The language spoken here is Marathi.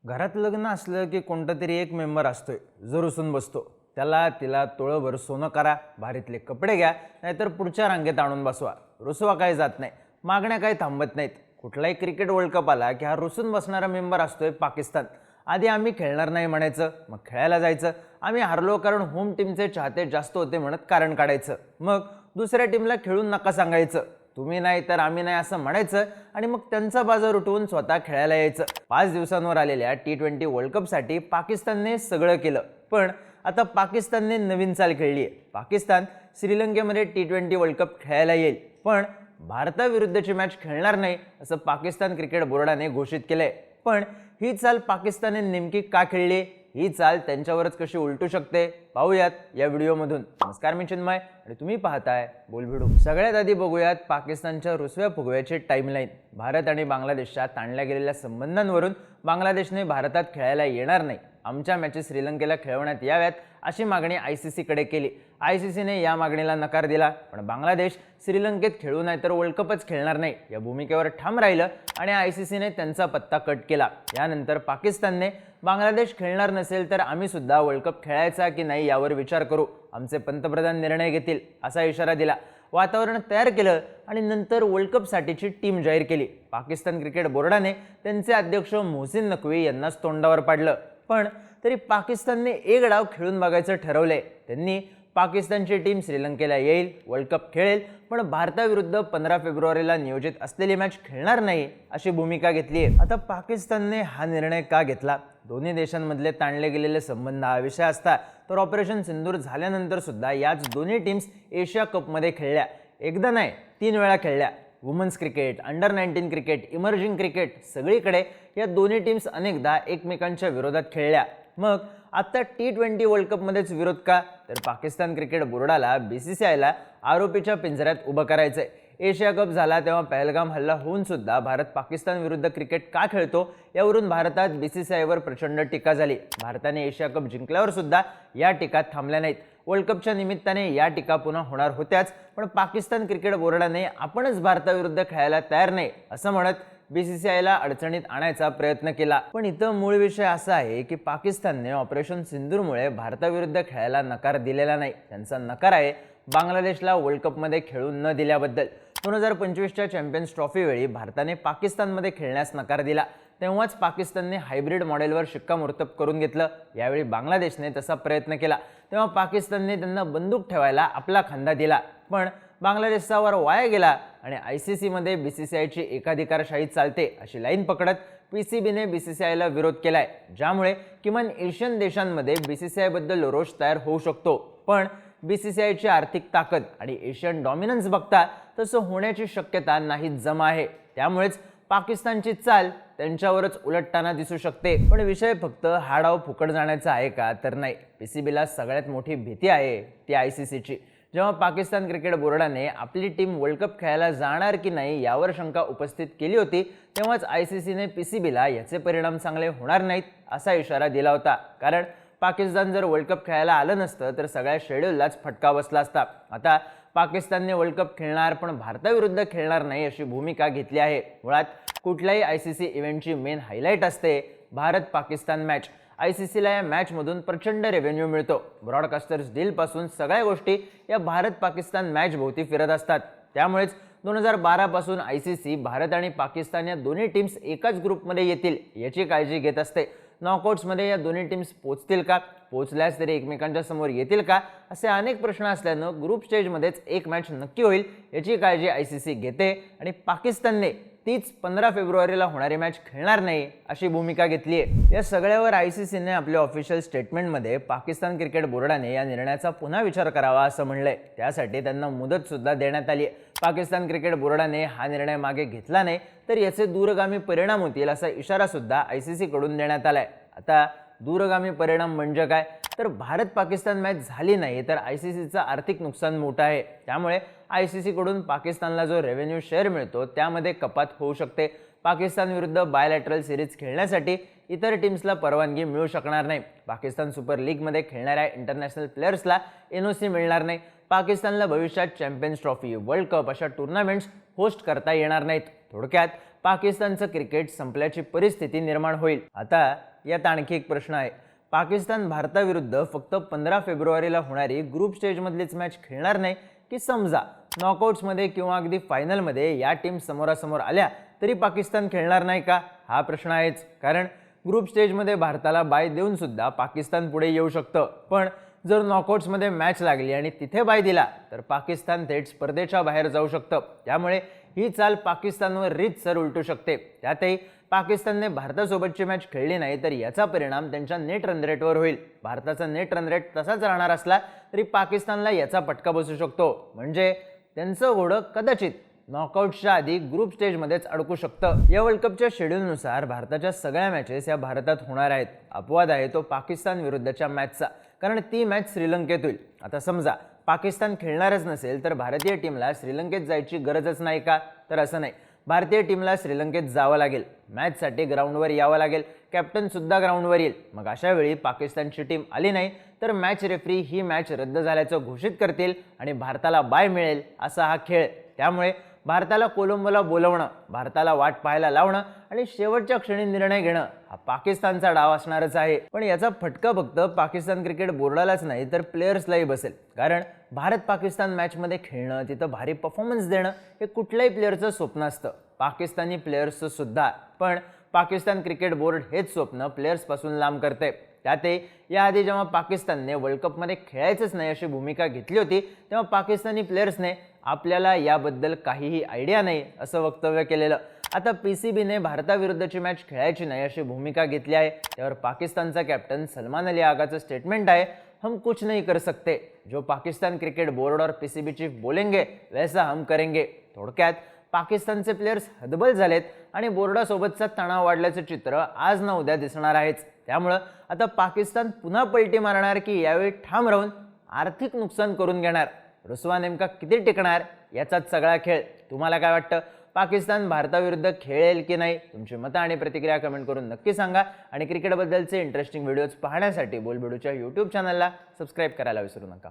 घरात लग्न असलं की कोणता तरी एक मेंबर असतोय जो रुसून बसतो. त्याला तिला तोळभर सोनं करा, भारीतले कपडे घ्या, नाहीतर पुढच्या रांगेत आणून बसवा. रुसवा काही जात नाही, मागण्या काही थांबत नाहीत. कुठलाही क्रिकेट वर्ल्ड कप आला की हा रुसून बसणारा मेंबर असतोय पाकिस्तान. आधी आम्ही खेळणार नाही म्हणायचं, मग खेळायला जायचं. आम्ही हारलो कारण होम टीमचे चाहते जास्त होते म्हणत कारण काढायचं. मग दुसऱ्या टीमला खेळून नका सांगायचं, तुम्ही नाही तर आम्ही नाही असं म्हणायचं आणि मग त्यांचा बाजार उठवून स्वतः खेळायला यायचं. 5 दिवसांवर आलेल्या T20 वर्ल्ड कपसाठी पाकिस्तानने सगळं केलं, पण आता पाकिस्तानने नवीन चाल खेळली आहे. पाकिस्तान श्रीलंकेमध्ये T20 वर्ल्ड कप खेळायला येईल, पण भारताविरुद्धची मॅच खेळणार नाही असं पाकिस्तान क्रिकेट बोर्डाने घोषित केलंय. पण ही चाल पाकिस्तानने नेमकी का खेळली, ही चाल त्यांच्यावरच कशी उलटू शकते, पाहूयात या व्हिडिओमधून. नमस्कार, मी चिन्मय आणि तुम्ही पाहताय बोलभिडू. सगळ्यात आधी बघूयात पाकिस्तानच्या रुसव्या फुगव्याची टाइमलाईन. भारत आणि बांगलादेशच्या ताणल्या गेलेल्या संबंधांवरून बांगलादेशने भारतात खेळायला येणार नाही, आमच्या मॅचेस श्रीलंकेला खेळवण्यात याव्यात अशी मागणी ICC कडे केली. ICCने या मागणीला नकार दिला, पण बांगलादेश श्रीलंकेत खेळू नाही तर वर्ल्ड कपच खेळणार नाही या भूमिकेवर ठाम राहिलं आणि ICCने त्यांचा पत्ता कट केला. यानंतर पाकिस्तानने बांगलादेश खेळणार नसेल तर आम्ही सुद्धा वर्ल्ड कप खेळायचा की नाही यावर विचार करू, आमचे पंतप्रधान निर्णय घेतील असा इशारा दिला. वातावरण तयार केलं आणि नंतर वर्ल्ड कपसाठीची टीम जाहीर केली. पाकिस्तान क्रिकेट बोर्डाने त्यांचे अध्यक्ष मोहसिन नकवी यांनाच तोंडावर पाडलं, पण तरी पाकिस्तानने एक डाव खेळून बघायचं ठरवलंय. त्यांनी पाकिस्तानची टीम श्रीलंकेला येईल, वर्ल्ड कप खेळेल, पण भारताविरुद्ध 15 फेब्रुवारीला नियोजित असलेली मॅच खेळणार नाही अशी भूमिका घेतली आहे. आता पाकिस्तानने हा निर्णय का घेतला? दोन्ही देशांमधले ताणले गेलेले संबंध हा विषय असता तर ऑपरेशन सिंदूर झाल्यानंतर सुद्धा याच दोन्ही टीम्स एशिया कपमध्ये खेळल्या. एकदा नाही, 3 वेळा खेळल्या. Women's cricket, under nineteen cricket, emerging cricket सगळीकडे या दोन्ही टीम्स अनेकदा एकमेकांच्या विरोधात खेळल्या. मग आता T20 वर्ल्ड कपमध्येच विरोध का? तर पाकिस्तान क्रिकेट बोर्डाला BCCIला आरोपीच्या पिंजऱ्यात उभं करायचंय. एशिया कप झाला तेव्हा पहलगाम हल्ला होऊन सुद्धा भारत पाकिस्तान विरुद्ध क्रिकेट का खेळतो यावरून भारतात BCCIवर प्रचंड टीका झाली. भारताने एशिया कप जिंकल्यावर सुद्धा या टीका थांबल्या नाहीत. वर्ल्ड कपच्या निमित्ताने या टीका पुन्हा होणार होत्याच, पण पाकिस्तान क्रिकेट बोर्डाने आपणच भारताविरुद्ध खेळायला तयार नाही असं म्हणत BCCIला अडचणीत आणायचा प्रयत्न केला. पण इथं मूळ विषय असा आहे की पाकिस्तानने ऑपरेशन सिंदूरमुळे भारताविरुद्ध खेळायला नकार दिलेला नाही. त्यांचा नकार आहे बांगलादेशला वर्ल्ड कपमध्ये खेळून न दिल्याबद्दल. 2025च्या चॅम्पियन्स ट्रॉफी वेळी भारताने पाकिस्तानमध्ये खेळण्यास नकार दिला, तेव्हाच पाकिस्तानने हायब्रिड मॉडेलवर शिक्कामोर्तब करून घेतलं. यावेळी बांगलादेशने तसा प्रयत्न केला, तेव्हा पाकिस्तानने त्यांना बंदूक ठेवायला आपला खांदा दिला, पण बांगलादेशचा वार वाया गेला आणि ICCमध्ये BCCIची एकाधिकारशाही चालते अशी लाईन पकडत PCBने BCCIला विरोध केलाय, ज्यामुळे किमान एशियन देशांमध्ये BCCIबद्दल रोष तयार होऊ शकतो. पण BCCIची आर्थिक ताकद आणि एशियन डॉमिनन्स बघता तसं होण्याची शक्यता नाही जमा आहे. त्यामुळेच पाकिस्तानची चाल त्यांच्यावरच उलटताना दिसू शकते. पण विषय फक्त हा डाव फुकट जाण्याचा आहे का? तर नाही. PCBला सगळ्यात मोठी भीती आहे ती ICCची. जेव्हा पाकिस्तान क्रिकेट बोर्डाने आपली टीम वर्ल्ड कप खेळायला जाणार की नाही यावर शंका उपस्थित केली होती, तेव्हाच ICCने PCBला याचे परिणाम चांगले होणार नाहीत असा इशारा दिला होता. कारण पाकिस्तान जर वर्ल्ड कप खेळायला आलं नसतं तर सगळ्या शेड्यूललाच फटका बसला असता. आता पाकिस्तानने वर्ल्ड कप खेळणार पण भारताविरुद्ध खेळणार नाही अशी भूमिका घेतली आहे. मुळात कुठल्याही ICC इव्हेंटची मेन हायलाईट असते भारत पाकिस्तान मॅच. ICCला या मॅचमधून प्रचंड रेव्हेन्यू मिळतो. ब्रॉडकास्टर्स डीलपासून सगळ्या गोष्टी या भारत पाकिस्तान मॅच भोवती फिरत असतात. त्यामुळेच 2012 पासून ICC भारत आणि पाकिस्तान या दोन्ही टीम्स एकाच ग्रुपमध्ये येतील याची काळजी घेत असते. नॉकआउट्समध्ये या दोन्ही टीम्स पोहोचतील का, पोहोचल्यास तरी एकमेकांच्या समोर येतील का, असे अनेक प्रश्न असल्यानं ग्रुप स्टेजमध्येच एक मॅच नक्की होईल याची काळजी ICC घेते आणि पाकिस्तानने तीच 15 फेब्रुवारीला होणारी मॅच खेळणार नाही अशी भूमिका घेतली आहे. या सगळ्यावर ICCने आपल्या ऑफिशियल स्टेटमेंटमध्ये पाकिस्तान क्रिकेट बोर्डाने या निर्णयाचा पुन्हा विचार करावा असं म्हणलंय. त्यासाठी त्यांना मुदत सुद्धा देण्यात आली आहे. पाकिस्तान क्रिकेट बोर्डाने हा निर्णय मागे घेतला नाही तर याचे दूरगामी परिणाम होतील असा इशारा सुद्धा ICC कडून देण्यात आलाय. आता दूरगामी परिणाम म्हणजे काय? तर भारत पाकिस्तान मॅच झाली नाही तर ICCचं आर्थिक नुकसान मोठं आहे. त्यामुळे ICC कडून पाकिस्तानला जो रेव्हेन्यू शेअर मिळतो त्यामध्ये कपात होऊ शकते. पाकिस्तान विरुद्ध बायलॅटरल सिरीज खेळण्यासाठी इतर टीम्सला परवानगी मिळू शकणार नाही. पाकिस्तान सुपर लीगमध्ये खेळणाऱ्या इंटरनॅशनल प्लेयर्सला NOC मिळणार नाही. पाकिस्तानला भविष्यात चॅम्पियन्स ट्रॉफी, वर्ल्ड कप अशा टुर्नामेंट्स होस्ट करता येणार नाहीत. थोडक्यात पाकिस्तानचं क्रिकेट संपल्याची परिस्थिती निर्माण होईल. आता यात आणखी एक प्रश्न आहे. पाकिस्तान भारताविरुद्ध फक्त 15 फेब्रुवारीला होणारी ग्रुप स्टेजमधलीच मॅच खेळणार नाही की समजा नॉकआउट्समध्ये किंवा अगदी फायनलमध्ये या टीम समोरासमोर आल्या तरी पाकिस्तान खेळणार नाही का? हा प्रश्न आहेच. कारण ग्रुप स्टेजमध्ये भारताला बाय देऊन सुद्धा पाकिस्तान पुढे येऊ शकतं. पण जर नॉकआउट्समध्ये मॅच लागली आणि तिथे बाय दिला तर पाकिस्तान थेट स्पर्धेच्या बाहेर जाऊ शकतं. त्यामुळे ही चाल पाकिस्तानवर रीतसर उलटू शकते. त्यातही पाकिस्तानने भारतासोबतची मॅच खेळली नाही तर याचा परिणाम त्यांच्या नेट रन रेटवर होईल. भारताचा नेट रन रेट तसाच राहणार असला तरी पाकिस्तानला याचा फटका बसू शकतो. म्हणजे त्यांचं घोडं कदाचित नॉकआउटच्या आधी ग्रुप स्टेजमध्येच अडकू शकतं. या वर्ल्ड कपच्या शेड्यूलनुसार भारताच्या सगळ्या मॅचेस या भारतात होणार आहेत. अपवाद आहे तो पाकिस्तान विरुद्धच्या मॅचचा, कारण ती मॅच श्रीलंकेत होईल. आता समजा पाकिस्तान खेळणारच नसेल तर भारतीय टीमला श्रीलंकेत जायची गरजच नाही का? तर असं नाही. भारतीय टीमला श्रीलंकेत जावं लागेल, मॅचसाठी ग्राउंडवर यावं लागेल, कॅप्टन सुद्धा ग्राउंडवर येईल. मग अशा वेळी पाकिस्तानची टीम आली नाही तर मॅच रेफरी ही मॅच रद्द झाल्याचं घोषित करतील आणि भारताला बाय मिळेल असा हा खेळ. त्यामुळे भारताला कोलंबोला बोलवणं, भारताला वाट पाहायला लावणं आणि शेवटच्या क्षणी निर्णय घेणं हा पाकिस्तानचा डाव असणारच आहे. पण याचा फटका फक्त पाकिस्तान क्रिकेट बोर्डालाच नाही तर प्लेयर्सलाही बसेल. कारण भारत पाकिस्तान मॅचमध्ये खेळणं, तिथं भारी परफॉर्मन्स देणं हे कुठल्याही प्लेअरचं स्वप्न असतं, पाकिस्तानी प्लेयर्सचं सुद्धा. पण पाकिस्तान क्रिकेट बोर्ड हेच स्वप्न प्लेयर्सपासून लांब करते. त्यातही याआधी जेव्हा पाकिस्तानने वर्ल्ड कपमध्ये खेळायचंच नाही अशी भूमिका घेतली होती तेव्हा पाकिस्तानी प्लेयर्सने आपल्याला याबद्दल काहीही आयडिया नाही असं वक्तव्य केलेलं. आता PCBने भारताविरुद्धची मॅच खेळायची नाही अशी भूमिका घेतली आहे. त्यावर पाकिस्तानचा कॅप्टन सलमान अली आगाचं स्टेटमेंट आहे, हम कुछ नहीं कर सकते, जो पाकिस्तान क्रिकेट बोर्ड और PCB चीफ बोलेंगे वैसा हम करेंगे. थोडक्यात पाकिस्तानचे प्लेयर्स हतबल झालेत आणि बोर्डासोबतचा तणाव वाढल्याचं चित्र आज ना उद्या दिसणार आहेच. त्यामुळं आता पाकिस्तान पुन्हा पलटी मारणार की यावेळी ठाम राहून आर्थिक नुकसान करून घेणार, रुसवा नेमका किती टिकणार याचाच सगळा खेळ. तुम्हाला काय वाटतं? पाकिस्तान भारताविरुद्ध खेळेल की नाही? तुमची मतं आणि प्रतिक्रिया कमेंट करून नक्की सांगा. आणि क्रिकेटबद्दलचे इंटरेस्टिंग व्हिडिओज पाहण्यासाठी बोलबिडूच्या YouTube चॅनलला सबस्क्राईब करायला विसरू नका.